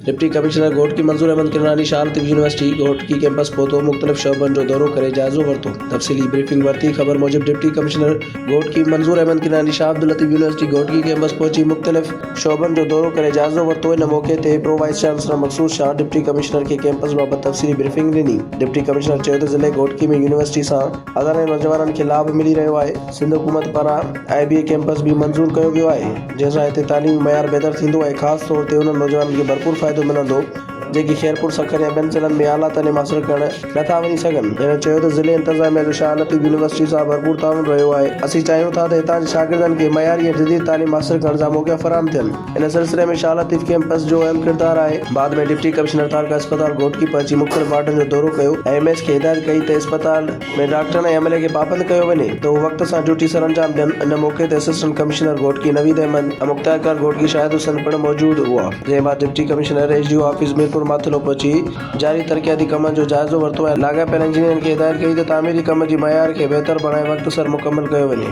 Deputy commissioner घोट की मंजूर अहमद किरनानी शाह लतीफ़ यूनिवर्सिटी घोट की कैंपस पहुतो मुख्तलिफ शोबन जो दौरो करे जायज़ो वरतो। तफसीली ब्रीफिंग वरती खबर मूजिब डिप्टी कमिश्नर घोट की मंजूर अहमद किरनानी शाह अब्दुल लतीफ़ यूनिवर्सिटी घोट की कैंपस पहुंची मुख्तलिफ शोबन जो दौरो करे जायज़ो वरतो। इन मौके ते प्रो वाइस चांसलर मकसूद शाह डिप्टी कमिश्नर के कैंपस बाबत तफसीली ब्रीफिंग ॾिनी। डिप्टी कमिश्नर चयो त ज़िले घोटकी में यूनिवर्सिटी सां हज़ारे नौजवाननि खे लाभ मिली रहियो आहे। सिंध हुकूमत पारां IBA कैंपस भी मंजूर कयो वियो आहे, जंहिंसां हिते तालीमी मयार बहितर थींदो ऐं ख़ासि तौर ते उन्हनि नौजवाननि खे भरपूर फ़ाइदो मिलंदो जेकी खैरपुर सखर या ॿियनि ज़िलनि में आला तालीम हासिल करणु नथा वञी सघनि। हिन चयो त ज़िले इंतिज़ामिया जो शाह लतीफ़ यूनिवर्सिटी सां भरपूर ताउन रहियो आहे। असीं चाहियूं था त हितां जे शागिर्दनि खे मयारी ऐं जदीद तालीम हासिल करण जा मौक़ा फराहम थियनि। इन सिलसिले में शाह लतीफ़ कैंपस जो अहम किरदारु आहे। बाद में डिप्टी कमिश्नर तारका अस्पताल घोट की पहुची मुख्तलिफ वार्डनि जो दौरो कयो ऐं MS खे हिदायत कई त अस्पताल में डॉक्टरनि ऐं अमले खे पाबंद कयो वञे त हू वक़्त सां ड्यूटी सर अंजाम ॾियनि। इन मौक़े ते असिस्टेंट कमिश्नर घोट की नवीद अहमद ऐं मुख्तार घोट की शाहिद हुसैन पिणु मौजूद हुआ। जंहिं बाद deputy commissioner SDO office Mirpur Mathelo पहुची जारी तरक़ियाती कमनि जो जाइज़ो वरितो ऐं लाॻापियल इंजीनियरनि खे हिदायत कई त तामीरी कम जी मयार खे बहितर बणाए वक़्त सर मुकमल कयो वञे।